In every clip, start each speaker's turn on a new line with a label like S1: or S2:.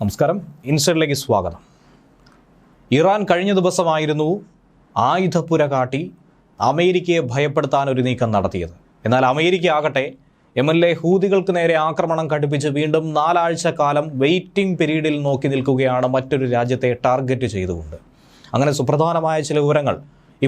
S1: നമസ്കാരം, ഇൻസൈഡിലേക്ക് സ്വാഗതം. ഇറാൻ കഴിഞ്ഞ ദിവസമായിരുന്നു ആയുധപ്പുര കാട്ടി അമേരിക്കയെ ഭയപ്പെടുത്താൻ ഒരു നീക്കം നടത്തിയത്. എന്നാൽ അമേരിക്ക ആകട്ടെ ഹൂതികൾക്ക് നേരെ ആക്രമണം കടുപ്പിച്ച് വീണ്ടും 4 ആഴ്ച കാലം വെയിറ്റിംഗ് പീരീഡിൽ നോക്കി നിൽക്കുകയാണ്, മറ്റൊരു രാജ്യത്തെ ടാർഗറ്റ് ചെയ്തുകൊണ്ട്. അങ്ങനെ സുപ്രധാനമായ ചില വിവരങ്ങൾ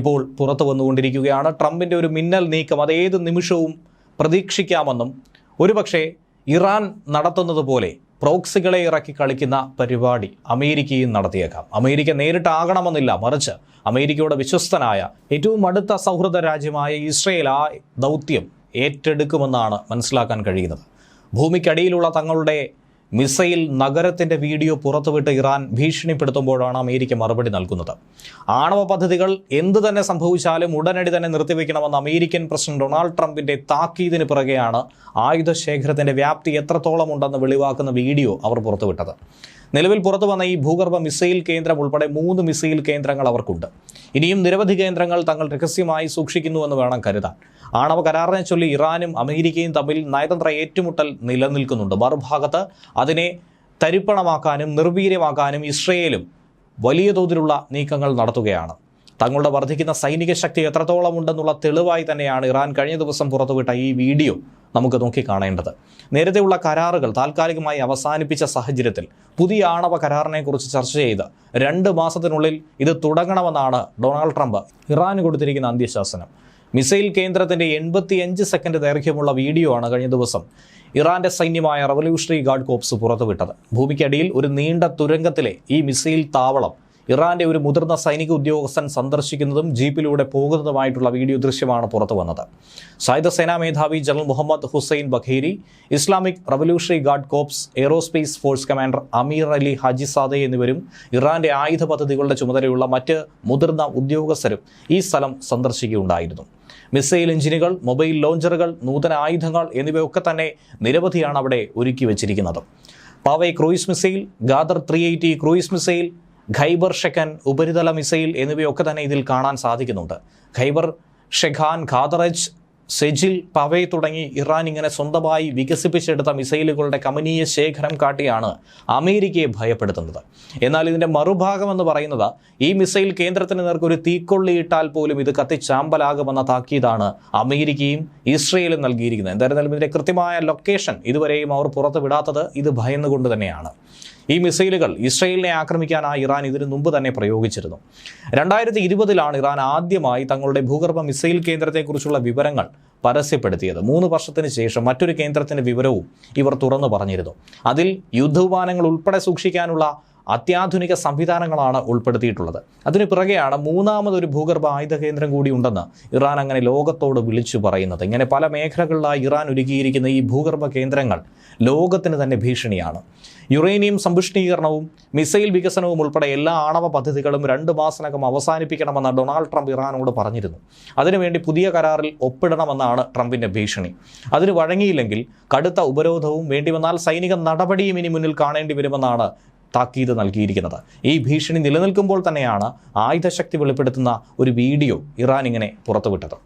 S1: ഇപ്പോൾ പുറത്തു വന്നുകൊണ്ടിരിക്കുകയാണ്. ട്രംപിൻ്റെ ഒരു മിന്നൽ നീക്കം അത് ഏത് നിമിഷവും പ്രതീക്ഷിക്കാമെന്നും ഒരുപക്ഷെ ഇറാൻ നടത്തുന്നത് പോലെ പ്രോക്സികളെ ഇറക്കി കളിക്കുന്ന പരിപാടി അമേരിക്കയും നടത്തിയേക്കാം. അമേരിക്ക നേരിട്ടാകണമെന്നില്ല, മറിച്ച് അമേരിക്കയുടെ വിശ്വസ്തനായ ഏറ്റവും അടുത്ത സൗഹൃദ രാജ്യമായ ഇസ്രയേൽ ആ ദൗത്യം ഏറ്റെടുക്കുമെന്നാണ് മനസ്സിലാക്കാൻ കഴിയുന്നത്. ഭൂമിക്കടിയിലുള്ള തങ്ങളുടെ മിസൈൽ നഗരത്തിൻ്റെ വീഡിയോ പുറത്തുവിട്ട് ഇറാൻ ഭീഷണിപ്പെടുത്തുമ്പോഴാണ് അമേരിക്ക മറുപടി നൽകുന്നത്. ആണവ പദ്ധതികൾ എന്തു തന്നെ സംഭവിച്ചാലും ഉടനടി തന്നെ നിർത്തിവെക്കണമെന്ന് അമേരിക്കൻ പ്രസിഡന്റ് ഡൊണാൾഡ് ട്രംപിൻ്റെ താക്കീതിന് പിറകെയാണ് ആയുധശേഖരത്തിൻ്റെ വ്യാപ്തി എത്രത്തോളം ഉണ്ടെന്ന് വെളിവാക്കുന്ന വീഡിയോ അവർ പുറത്തുവിട്ടത്. നിലവിൽ പുറത്തു വന്ന ഈ ഭൂഗർഭ മിസൈൽ കേന്ദ്രം ഉൾപ്പെടെ 3 മിസൈൽ കേന്ദ്രങ്ങൾ അവർക്കുണ്ട്. ഇനിയും നിരവധി കേന്ദ്രങ്ങൾ തങ്ങൾ രഹസ്യമായി സൂക്ഷിക്കുന്നുവെന്ന് വേണം കരുതാൻ. ആണവ കരാറിനെ ചൊല്ലി ഇറാനും അമേരിക്കയും തമ്മിൽ നയതന്ത്ര ഏറ്റുമുട്ടൽ നിലനിൽക്കുന്നുണ്ട്. മറുഭാഗത്ത് അതിനെ തരിപ്പണമാക്കാനും നിർവീര്യമാക്കാനും ഇസ്രയേലും വലിയ തോതിലുള്ള നീക്കങ്ങൾ നടത്തുകയാണ്. തങ്ങളുടെ വർദ്ധിക്കുന്ന സൈനിക ശക്തി എത്രത്തോളം ഉണ്ടെന്നുള്ള തെളിവായി തന്നെയാണ് ഇറാൻ കഴിഞ്ഞ ദിവസം പുറത്തുവിട്ട ഈ വീഡിയോ നമുക്ക് നോക്കിക്കാണേണ്ടത്. നേരത്തെയുള്ള കരാറുകൾ താൽക്കാലികമായി അവസാനിപ്പിച്ച സാഹചര്യത്തിൽ പുതിയ ആണവ കരാറിനെക്കുറിച്ച് ചർച്ച ചെയ്ത് 2 മാസത്തിനുള്ളിൽ ഇത് തുടങ്ങണമെന്നാണ് ഡൊണാൾഡ് ട്രംപ് ഇറാന് കൊടുത്തിരിക്കുന്ന അന്ത്യശാസനം. മിസൈൽ കേന്ദ്രത്തിൻ്റെ 85 സെക്കൻഡ് ദൈർഘ്യമുള്ള വീഡിയോ ആണ് കഴിഞ്ഞ ദിവസം ഇറാന്റെ സൈന്യമായ റവല്യൂഷണറി ഗാർഡ് കോർപ്സ് പുറത്തുവിട്ടത്. ഭൂമിക്കടിയിൽ ഒരു നീണ്ട തുരങ്കത്തിലെ ഈ മിസൈൽ താവളം ഇറാന്റെ ഒരു മുതിർന്ന സൈനിക ഉദ്യോഗസ്ഥൻ സന്ദർശിക്കുന്നതും ജീപ്പിലൂടെ പോകുന്നതുമായിട്ടുള്ള വീഡിയോ ദൃശ്യമാണ് പുറത്തു വന്നത്. സായുധ സേനാ മേധാവി general Mohammad Hossein Bagheri, Islamic Revolutionary Guard Corps Aerospace Force Commander Amir Ali Hajizadeh എന്നിവരും ഇറാന്റെ ആയുധ പദ്ധതികളുടെ ചുമതലയുള്ള മറ്റ് മുതിർന്ന ഉദ്യോഗസ്ഥരും ഈ സ്ഥലം സന്ദർശിക്കുകയുണ്ടായിരുന്നു. മിസൈൽ എഞ്ചിനുകൾ, മൊബൈൽ ലോഞ്ചറുകൾ, നൂതന ആയുധങ്ങൾ എന്നിവയൊക്കെ തന്നെ നിരവധിയാണ് അവിടെ ഒരുക്കി വെച്ചിരിക്കുന്നത്. Paveh cruise missile, Ghadr 380 cruise missile, Kheibar Shekan ഉപരിതല മിസൈൽ എന്നിവയൊക്കെ തന്നെ ഇതിൽ കാണാൻ സാധിക്കുന്നുണ്ട്. ഖൈബർ ഷെഖാൻ, ഖാദറജ്, സെജിൽ, പവേ തുടങ്ങി ഇറാൻ ഇങ്ങനെ സ്വന്തമായി വികസിപ്പിച്ചെടുത്ത മിസൈലുകളുടെ കമനീയ ശേഖരം കാട്ടിയാണ് അമേരിക്കയെ ഭയപ്പെടുത്തുന്നത്. എന്നാൽ ഇതിൻ്റെ മറുഭാഗമെന്ന് പറയുന്നത് ഈ മിസൈൽ കേന്ദ്രത്തിന് നേർക്കൊരു തീക്കൊള്ളിയിട്ടാൽ പോലും ഇത് കത്തിച്ചാമ്പലാകുമെന്ന താക്കീതാണ് അമേരിക്കയും ഇസ്രയേലും നൽകിയിരിക്കുന്നത്. എന്തായിരുന്നാലും ഇതിൻ്റെ കൃത്യമായ ലൊക്കേഷൻ ഇതുവരെയും അവർ പുറത്തുവിടാത്തത് ഇത് ഭയന്നുകൊണ്ട് തന്നെയാണ്. ഈ മിസൈലുകൾ ഇസ്രയേലിനെ ആക്രമിക്കാനായി ഇറാൻ ഇതിനു മുമ്പ് തന്നെ പ്രയോഗിച്ചിരുന്നു. 2020-ലാണ് ഇറാൻ ആദ്യമായി തങ്ങളുടെ ഭൂഗർഭ മിസൈൽ കേന്ദ്രത്തെക്കുറിച്ചുള്ള വിവരങ്ങൾ പരസ്യപ്പെടുത്തിയത്. 3 വർഷത്തിന് ശേഷം മറ്റൊരു കേന്ദ്രത്തിൻ്റെ വിവരവും ഇവർ തുറന്നു പറഞ്ഞിരുന്നു. അതിൽ യുദ്ധവിമാനങ്ങൾ ഉൾപ്പെടെ സൂക്ഷിക്കാനുള്ള അത്യാധുനിക സംവിധാനങ്ങളാണ് ഉൾപ്പെടുത്തിയിട്ടുള്ളത്. അതിന് പിറകെയാണ് 3ാമതൊരു ഭൂഗർഭ ആയുധ കേന്ദ്രം കൂടി ഉണ്ടെന്ന് ഇറാൻ അങ്ങനെ ലോകത്തോട് വിളിച്ചു പറയുന്നത്. ഇങ്ങനെ പല മേഖലകളിലായി ഇറാൻ ഒരുക്കിയിരിക്കുന്ന ഈ ഭൂഗർഭ കേന്ദ്രങ്ങൾ ലോകത്തിന് തന്നെ ഭീഷണിയാണ്. യുറേനിയം സമ്പുഷ്ടീകരണവും മിസൈൽ വികസനവും ഉൾപ്പെടെ എല്ലാ ആണവ പദ്ധതികളും 2 മാസത്തിനകം അവസാനിപ്പിക്കണമെന്ന് ഡൊണാൾഡ് ട്രംപ് ഇറാനോട് പറഞ്ഞിരുന്നു. അതിനുവേണ്ടി പുതിയ കരാറിൽ ഒപ്പിടണമെന്നാണ് ട്രംപിൻ്റെ ഭീഷണി. അതിന് വഴങ്ങിയില്ലെങ്കിൽ കടുത്ത ഉപരോധവും വേണ്ടിവന്നാൽ സൈനിക നടപടിയും ഇനി മുന്നിൽ കാണേണ്ടി വരുമെന്നാണ് താക്കീത് നൽകിയിരിക്കുന്നത്. ഈ ഭീഷണി നിലനിൽക്കുമ്പോൾ തന്നെയാണ് ആയുധശക്തി വെളിപ്പെടുത്തുന്ന ഒരു വീഡിയോ ഇറാൻ ഇങ്ങനെ പുറത്തുവിട്ടത്.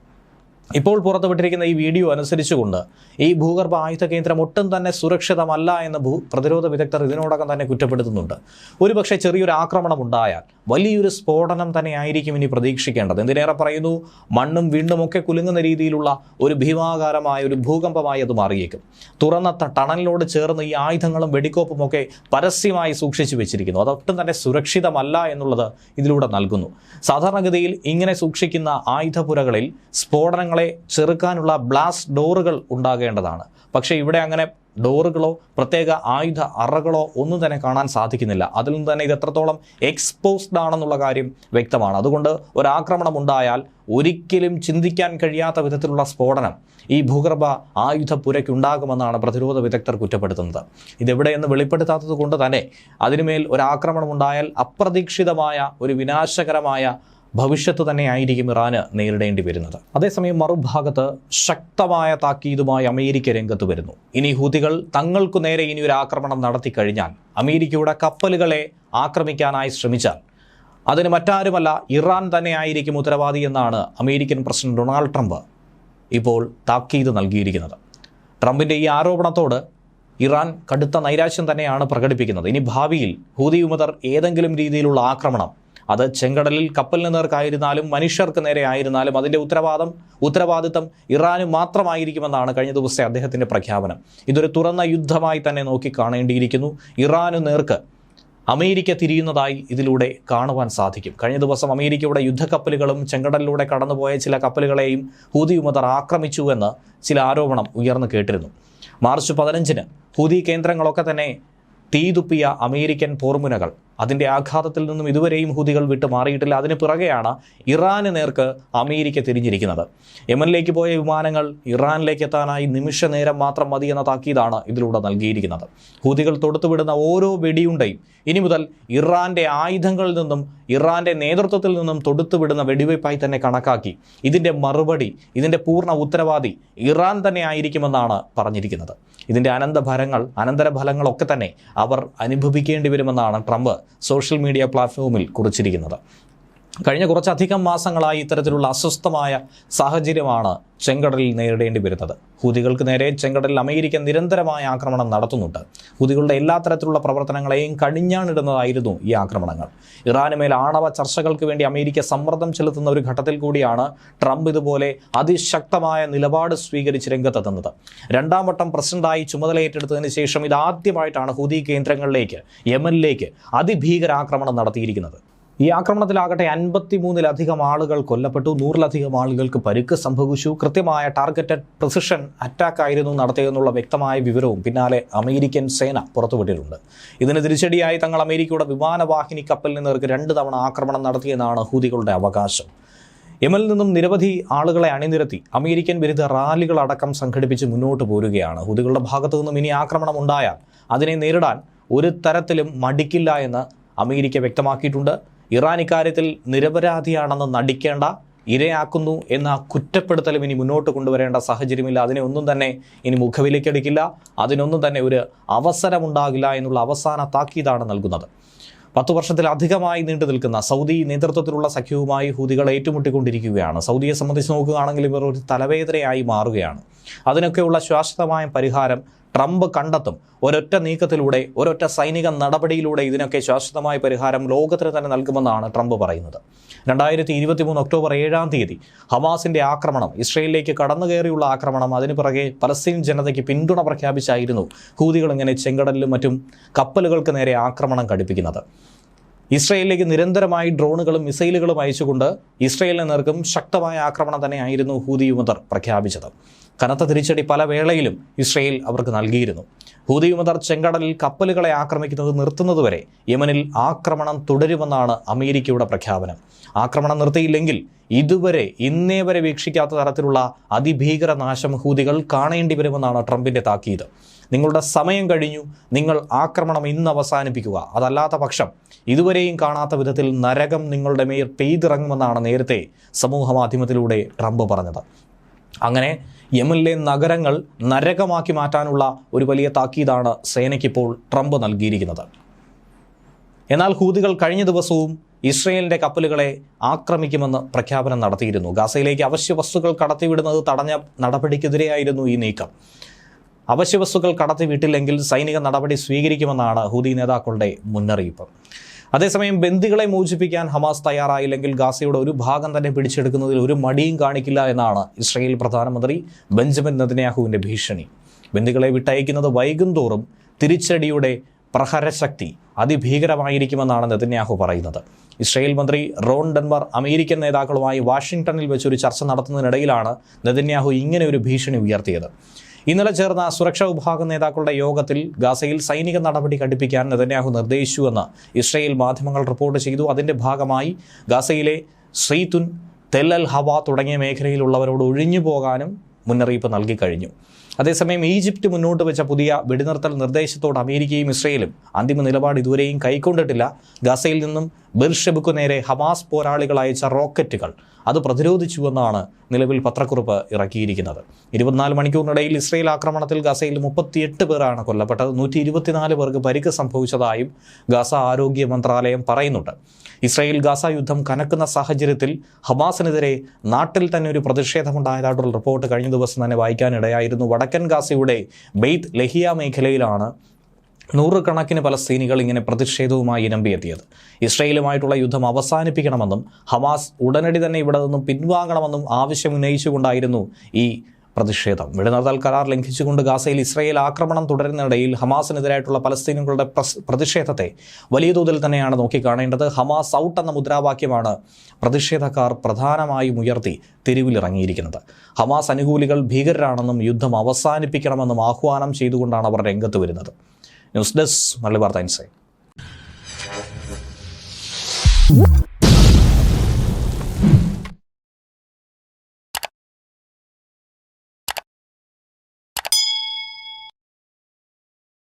S1: ഇപ്പോൾ പുറത്തുവിട്ടിരിക്കുന്ന ഈ വീഡിയോ അനുസരിച്ചുകൊണ്ട് ഈ ഭൂഗർഭ ആയുധ കേന്ദ്രം ഒട്ടും തന്നെ സുരക്ഷിതമല്ല എന്ന് പ്രതിരോധ വിദഗ്ധർ ഇതിനോടകം തന്നെ കുറ്റപ്പെടുത്തുന്നുണ്ട്. ഒരുപക്ഷെ ചെറിയൊരു ആക്രമണം ഉണ്ടായാൽ വലിയൊരു സ്ഫോടനം തന്നെ ആയിരിക്കും ഇനി പ്രതീക്ഷിക്കേണ്ടത്. എന്തിനേറെ പറയുന്നു, മണ്ണും വീണ്ടുമൊക്കെ കുലുങ്ങുന്ന രീതിയിലുള്ള ഒരു ഭീമാകാരമായ ഒരു ഭൂകമ്പമായി അത് മാറിയേക്കും. തുറന്ന ടണലിനോട് ചേർന്ന് ഈ ആയുധങ്ങളും വെടിക്കോപ്പുമൊക്കെ പരസ്യമായി സൂക്ഷിച്ചു വെച്ചിരിക്കുന്നു. അതൊട്ടും തന്നെ സുരക്ഷിതമല്ല എന്നുള്ളത് ഇതിലൂടെ നൽകുന്നു. സാധാരണഗതിയിൽ ഇങ്ങനെ സൂക്ഷിക്കുന്ന ആയുധപുരകളിൽ സ്ഫോടനങ്ങളെ ചെറുക്കാനുള്ള ബ്ലാസ്റ്റ് ഡോറുകൾ ഉണ്ടാകേണ്ടതാണ്. പക്ഷേ ഇവിടെ അങ്ങനെ ഡോറുകളോ പ്രത്യേക ആയുധ അറകളോ ഒന്നും തന്നെ കാണാൻ സാധിക്കുന്നില്ല. അതിൽ നിന്ന് തന്നെ ഇത് എത്രത്തോളം എക്സ്പോസ്ഡ് ആണെന്നുള്ള കാര്യം വ്യക്തമാണ്. അതുകൊണ്ട് ഒരാക്രമണം ഉണ്ടായാൽ ഒരിക്കലും ചിന്തിക്കാൻ കഴിയാത്ത വിധത്തിലുള്ള സ്ഫോടനം ഈ ഭൂഗർഭ ആയുധപ്പുരയ്ക്കുണ്ടാകുമെന്നാണ് പ്രതിരോധ വിദഗ്ധർ കുറ്റപ്പെടുത്തുന്നത്. ഇതെവിടെയെന്ന് വെളിപ്പെടുത്താത്തത് കൊണ്ട് തന്നെ അതിനുമേൽ ഒരാക്രമണം ഉണ്ടായാൽ അപ്രതീക്ഷിതമായ ഒരു വിനാശകരമായ ഭവിഷ്യത്ത് തന്നെയായിരിക്കും ഇറാന് നേരിടേണ്ടി വരുന്നത്. അതേസമയം മറുഭാഗത്ത് ശക്തമായ താക്കീതുമായി അമേരിക്ക രംഗത്ത് വരുന്നു. ഇനി ഹൂതികൾ തങ്ങൾക്കു നേരെ ഇനി ഒരു ആക്രമണം നടത്തിക്കഴിഞ്ഞാൽ, അമേരിക്കയുടെ കപ്പലുകളെ ആക്രമിക്കാനായി ശ്രമിച്ചാൽ അതിന് മറ്റാരുമല്ല ഇറാൻ തന്നെയായിരിക്കും ഉത്തരവാദി എന്നാണ് അമേരിക്കൻ പ്രസിഡന്റ് ഡൊണാൾഡ് ട്രംപ് ഇപ്പോൾ താക്കീത് നൽകിയിരിക്കുന്നത്. ട്രംപിൻ്റെ ഈ ആരോപണത്തോട് ഇറാൻ കടുത്ത നൈരാശ്യം തന്നെയാണ് പ്രകടിപ്പിക്കുന്നത്. ഇനി ഭാവിയിൽ ഹൂതി വിമതർ ഏതെങ്കിലും രീതിയിലുള്ള ആക്രമണം, അത് ചെങ്കടലിൽ കപ്പലിന് നേർക്കായിരുന്നാലും മനുഷ്യർക്ക് നേരെ ആയിരുന്നാലും അതിൻ്റെ ഉത്തരവാദിത്തം ഇറാന് മാത്രമായിരിക്കുമെന്നാണ് കഴിഞ്ഞ ദിവസത്തെ അദ്ദേഹത്തിൻ്റെ പ്രഖ്യാപനം. ഇതൊരു തുറന്ന യുദ്ധമായി തന്നെ നോക്കിക്കാണേണ്ടിയിരിക്കുന്നു. ഇറാനു നേർക്ക് അമേരിക്ക തിരിയുന്നതായി ഇതിലൂടെ കാണുവാൻ സാധിക്കും. കഴിഞ്ഞ ദിവസം അമേരിക്കയുടെ യുദ്ധക്കപ്പലുകളും ചെങ്കടലിലൂടെ കടന്നുപോയ ചില കപ്പലുകളെയും ഹൂതി വിമതർ ആക്രമിച്ചുവെന്ന് ചില ആരോപണം ഉയർന്നു കേട്ടിരുന്നു. മാർച്ച് 15 ഹൂതി കേന്ദ്രങ്ങളൊക്കെ തന്നെ തീതുപ്പിയ അമേരിക്കൻ പോർമുനകൾ, അതിൻ്റെ ആഘാതത്തിൽ നിന്നും ഇതുവരെയും ഹൂതികൾ വിട്ടു മാറിയിട്ടില്ല. അതിന് പിറകെയാണ് ഇറാന് നേർക്ക് അമേരിക്ക തിരിഞ്ഞിരിക്കുന്നത്. യമനിലേക്ക് പോയ വിമാനങ്ങൾ ഇറാനിലേക്ക് എത്താനായി നിമിഷ നേരം മാത്രം മതി എന്ന താക്കീതാണ് ഇതിലൂടെ നൽകിയിരിക്കുന്നത്. ഹൂതികൾ തൊടുത്തുവിടുന്ന ഓരോ വെടിയുണ്ടയും ഇനി മുതൽ ഇറാൻ്റെ ആയുധങ്ങളിൽ നിന്നും ഇറാൻ്റെ നേതൃത്വത്തിൽ നിന്നും തൊടുത്തുവിടുന്ന വെടിവയ്പായി തന്നെ കണക്കാക്കി ഇതിൻ്റെ മറുപടി, ഇതിൻ്റെ പൂർണ്ണ ഉത്തരവാദി ഇറാൻ തന്നെ ആയിരിക്കുമെന്നാണ് പറഞ്ഞിരിക്കുന്നത്. ഇതിൻ്റെ അനന്തരഫലങ്ങളൊക്കെ തന്നെ അവർ അനുഭവിക്കേണ്ടി വരുമെന്നാണ് ട്രംപ് സോഷ്യൽ മീഡിയ പ്ലാറ്റ്ഫോമിൽ കുറിച്ചിരിക്കുന്നത്. കഴിഞ്ഞ കുറച്ചധികം മാസങ്ങളായി ഇത്തരത്തിലുള്ള അസ്വസ്ഥമായ സാഹചര്യമാണ് ചെങ്കടലിൽ നേരിടേണ്ടി വരുന്നത്. ഹൂതികൾക്ക് നേരെ ചെങ്കടലിൽ അമേരിക്ക നിരന്തരമായ ആക്രമണം നടത്തുന്നുണ്ട്. ഹൂതികളുടെ എല്ലാ തരത്തിലുള്ള പ്രവർത്തനങ്ങളെയും കടിഞ്ഞാണിടുന്നതായിരുന്നു ഈ ആക്രമണങ്ങൾ. ഇറാന് മേൽ ആണവ ചർച്ചകൾക്ക് വേണ്ടി അമേരിക്ക സമ്മർദ്ദം ചെലുത്തുന്ന ഒരു ഘട്ടത്തിൽ കൂടിയാണ് ട്രംപ് ഇതുപോലെ അതിശക്തമായ നിലപാട് സ്വീകരിച്ച് രംഗത്തെത്തുന്നത്. 2ാം വട്ടം പ്രസിഡന്റായി ചുമതലയേറ്റെടുത്തതിന് ശേഷം ഇതാദ്യമായിട്ടാണ് ഹൂതി കേന്ദ്രങ്ങളിലേക്ക്, യമനിലേക്ക് അതിഭീകരാക്രമണം നടത്തിയിരിക്കുന്നത്. ഈ ആക്രമണത്തിലാകട്ടെ 53-ലധികം ആളുകൾ കൊല്ലപ്പെട്ടു, 100-ലധികം ആളുകൾക്ക് പരിക്ക് സംഭവിച്ചു. കൃത്യമായ ടാർഗറ്റഡ് പ്രിസിഷൻ അറ്റാക്കായിരുന്നു നടത്തിയതെന്നുള്ള വ്യക്തമായ വിവരവും പിന്നാലെ അമേരിക്കൻ സേന പുറത്തുവിട്ടിട്ടുണ്ട്. ഇതിന് തിരിച്ചടിയായി തങ്ങൾ അമേരിക്കയുടെ വിമാനവാഹിനി കപ്പലിന് നേർക്ക് 2 തവണ ആക്രമണം നടത്തിയെന്നാണ് ഹൂതികളുടെ അവകാശം. യമനിൽ നിന്നും നിരവധി ആളുകളെ അണിനിരത്തി അമേരിക്കൻ വിരുദ്ധ റാലികളടക്കം സംഘടിപ്പിച്ച് മുന്നോട്ട് പോരുകയാണ്. ഹൂതികളുടെ ഭാഗത്തു നിന്നും ഇനി ആക്രമണം ഉണ്ടായാൽ അതിനെ നേരിടാൻ ഒരു തരത്തിലും മടിക്കില്ല എന്ന് അമേരിക്ക വ്യക്തമാക്കിയിട്ടുണ്ട്. ഇറാൻ ഇക്കാര്യത്തിൽ നിരപരാധിയാണെന്ന് നടിക്കേണ്ട, ഇരയാക്കുന്നു എന്ന കുറ്റപ്പെടുത്തലും ഇനി മുന്നോട്ട് കൊണ്ടുവരേണ്ട സാഹചര്യമില്ല. അതിനെ ഒന്നും തന്നെ ഇനി മുഖവിലേക്കെടുക്കില്ല, അതിനൊന്നും തന്നെ ഒരു അവസരമുണ്ടാകില്ല എന്നുള്ള അവസാന താക്കീതാണ് നൽകുന്നത്. 10 വർഷത്തിലധികമായി നീണ്ടു നിൽക്കുന്ന സൗദി നേതൃത്വത്തിലുള്ള സഖ്യവുമായി ഹൂതികൾ ഏറ്റുമുട്ടിക്കൊണ്ടിരിക്കുകയാണ്. സൗദിയെ സംബന്ധിച്ച് നോക്കുകയാണെങ്കിൽ ഇവർ ഒരു തലവേദനയായി മാറുകയാണ്. അതിനൊക്കെയുള്ള ശാശ്വതമായ പരിഹാരം ട്രംപ് കണ്ടെത്തും. ഒരൊറ്റ നീക്കത്തിലൂടെ, ഒരൊറ്റ സൈനിക നടപടിയിലൂടെ ഇതിനൊക്കെ ശാശ്വതമായ പരിഹാരം ലോകത്തിന് തന്നെ നൽകുമെന്നാണ് ട്രംപ് പറയുന്നത്. 2023 ഒക്ടോബർ 7-ാം തീയതി ഹമാസിൻ്റെ ആക്രമണം, ഇസ്രയേലിലേക്ക് കടന്നുകയറിയുള്ള ആക്രമണം, അതിനു പിറകെ പലസ്തീൻ ജനതയ്ക്ക് പിന്തുണ പ്രഖ്യാപിച്ചായിരുന്നു ഹൂതികൾ ഇങ്ങനെ ചെങ്കടലിലും മറ്റും കപ്പലുകൾക്ക് നേരെ ആക്രമണം ഘടിപ്പിക്കുന്നത്. ഇസ്രയേലിലേക്ക് നിരന്തരമായി ഡ്രോണുകളും മിസൈലുകളും അയച്ചുകൊണ്ട് ഇസ്രയേലിന് നേർക്കും ശക്തമായ ആക്രമണം തന്നെയായിരുന്നു ഹൂതി വിമതർ പ്രഖ്യാപിച്ചത്. കനത്ത തിരിച്ചടി പല വേളയിലും ഇസ്രയേൽ അവർക്ക് നൽകിയിരുന്നു. ഹൂതി വിമതർ ചെങ്കടലിൽ കപ്പലുകളെ ആക്രമിക്കുന്നത് നിർത്തുന്നതുവരെ യമനിൽ ആക്രമണം തുടരുമെന്നാണ് അമേരിക്കയുടെ പ്രഖ്യാപനം. ആക്രമണം നിർത്തിയില്ലെങ്കിൽ ഇന്നേ വരെ വീക്ഷിക്കാത്ത തരത്തിലുള്ള അതിഭീകര നാശം ഹൂതികൾ കാണേണ്ടി വരുമെന്നാണ് ട്രംപിൻ്റെ താക്കീത്. നിങ്ങളുടെ സമയം കഴിഞ്ഞു, നിങ്ങൾ ആക്രമണം ഇന്ന് അവസാനിപ്പിക്കുക, അതല്ലാത്ത പക്ഷം ഇതുവരെയും കാണാത്ത വിധത്തിൽ നരകം നിങ്ങളുടെ മേൽ പെയ്തിറങ്ങുമെന്നാണ് നേരത്തെ സമൂഹ മാധ്യമത്തിലൂടെ ട്രംപ് പറഞ്ഞത്. അങ്ങനെ യമനിലെ നഗരങ്ങൾ നരകമാക്കി മാറ്റാനുള്ള ഒരു വലിയ താക്കീതാണ് സേനയ്ക്കിപ്പോൾ ട്രംപ് നൽകിയിരിക്കുന്നത്. എന്നാൽ ഹൂതികൾ കഴിഞ്ഞ ദിവസവും ഇസ്രയേലിൻ്റെ കപ്പലുകളെ ആക്രമിക്കുമെന്ന് പ്രഖ്യാപനം നടത്തിയിരുന്നു. ഗാസയിലേക്ക് അവശ്യ വസ്തുക്കൾ കടത്തിവിടുന്നത് തടഞ്ഞ നടപടിക്കെതിരെയായിരുന്നു ഈ നീക്കം. അവശ്യ വസ്തുക്കൾ കടത്തിവിട്ടില്ലെങ്കിൽ സൈനിക നടപടി സ്വീകരിക്കുമെന്നാണ് ഹൂതി നേതാക്കളുടെ മുന്നറിയിപ്പ്. അതേസമയം ബന്ദികളെ മോചിപ്പിക്കാൻ ഹമാസ് തയ്യാറായില്ലെങ്കിൽ ഗാസയുടെ ഒരു ഭാഗം തന്നെ പിടിച്ചെടുക്കുന്നതിൽ ഒരു മടിയും കാണിക്കില്ല എന്നാണ് ഇസ്രായേൽ പ്രധാനമന്ത്രി ബെഞ്ചമിൻ നെതന്യാഹുവിൻ്റെ ഭീഷണി. ബന്ദികളെ വിട്ടയക്കുന്നത് വൈകുന്തോറും തിരിച്ചടിയുടെ പ്രഹരശക്തി അതിഭീകരമായിരിക്കുമെന്നാണ് നെതന്യാഹു പറയുന്നത്. ഇസ്രായേൽ മന്ത്രി റോൺ ഡെൻമർ അമേരിക്കൻ നേതാക്കളുമായി വാഷിംഗ്ടണിൽ വെച്ചൊരു ചർച്ച നടത്തുന്നതിനിടയിലാണ് നെതന്യാഹു ഇങ്ങനെ ഒരു ഭീഷണി ഉയർത്തിയത്. ഇന്നലെ ചേർന്ന സുരക്ഷാ വിഭാഗം നേതാക്കളുടെ യോഗത്തിൽ ഗാസയിൽ സൈനിക നടപടി ഘടിപ്പിക്കാൻ നെതന്യാഹു നിർദ്ദേശിച്ചുവെന്ന് ഇസ്രായേൽ മാധ്യമങ്ങൾ റിപ്പോർട്ട് ചെയ്തു. അതിൻ്റെ ഭാഗമായി ഗാസയിലെ സീതുൻ, തെൽ അൽ ഹവ തുടങ്ങിയ മേഖലയിലുള്ളവരോട് ഒഴിഞ്ഞു പോകാനും മുന്നറിയിപ്പ് നൽകി കഴിഞ്ഞു. അതേസമയം ഈജിപ്റ്റ് മുന്നോട്ട് വെച്ച പുതിയ വെടിനിർത്തൽ നിർദ്ദേശത്തോട് അമേരിക്കയും ഇസ്രയേലും അന്തിമ നിലപാട് ഇതുവരെയും കൈക്കൊണ്ടിട്ടില്ല. ഗാസയിൽ നിന്നും ബെർഷെബുക്കു നേരെ ഹമാസ് പോരാളികൾ അയച്ച റോക്കറ്റുകൾ അത് പ്രതിരോധിച്ചുവെന്നാണ് നിലവിൽ പത്രക്കുറിപ്പ് ഇറക്കിയിരിക്കുന്നത്. 24 മണിക്കൂറിനിടയിൽ ഇസ്രയേൽ ആക്രമണത്തിൽ ഗസയിൽ 38 പേരാണ് കൊല്ലപ്പെട്ടത്. 124 പേർക്ക് പരിക്ക് സംഭവിച്ചതായും ഗസ ആരോഗ്യ മന്ത്രാലയം പറയുന്നുണ്ട്. ഇസ്രയേൽ ഗാസ യുദ്ധം കനക്കുന്ന സാഹചര്യത്തിൽ ഹമാസിനെതിരെ നാട്ടിൽ തന്നെ ഒരു പ്രതിഷേധമുണ്ടായതായിട്ടുള്ള റിപ്പോർട്ട് കഴിഞ്ഞ ദിവസം തന്നെ വായിക്കാനിടയായിരുന്നു. വടക്കൻ ഗാസയുടെ ബെയ്ത്ത് ലഹിയ മേഖലയിലാണ് നൂറുകണക്കിന് പലസ്തീനികൾ ഇങ്ങനെ പ്രതിഷേധവുമായി ഇരമ്പിയെത്തിയത്. ഇസ്രയേലുമായിട്ടുള്ള യുദ്ധം അവസാനിപ്പിക്കണമെന്നും ഹമാസ് ഉടനടി തന്നെ ഇവിടെ നിന്നും പിൻവാങ്ങണമെന്നും ആവശ്യമുന്നയിച്ചുകൊണ്ടായിരുന്നു ഈ പ്രതിഷേധം. വെടിനിർത്തൽ കരാർ ലംഘിച്ചുകൊണ്ട് ഗാസയിൽ ഇസ്രയേൽ ആക്രമണം തുടരുന്നതിനിടയിൽ ഹമാസിനെതിരായിട്ടുള്ള പലസ്തീനുകളുടെ പ്രതിഷേധത്തെ വലിയ തോതിൽ തന്നെയാണ് നോക്കിക്കാണേണ്ടത്. ഹമാസ് ഔട്ട് എന്ന മുദ്രാവാക്യമാണ് പ്രതിഷേധക്കാർ പ്രധാനമായും ഉയർത്തി തെരുവിലിറങ്ങിയിരിക്കുന്നത്. ഹമാസ് അനുകൂലികൾ ഭീകരരാണെന്നും യുദ്ധം അവസാനിപ്പിക്കണമെന്നും ആഹ്വാനം ചെയ്തുകൊണ്ടാണ് അവർ രംഗത്ത് വരുന്നത്. ന്യൂസ് ഡെസ്ക് മലയാളി വാർത്ത ഇൻസൈഡ്.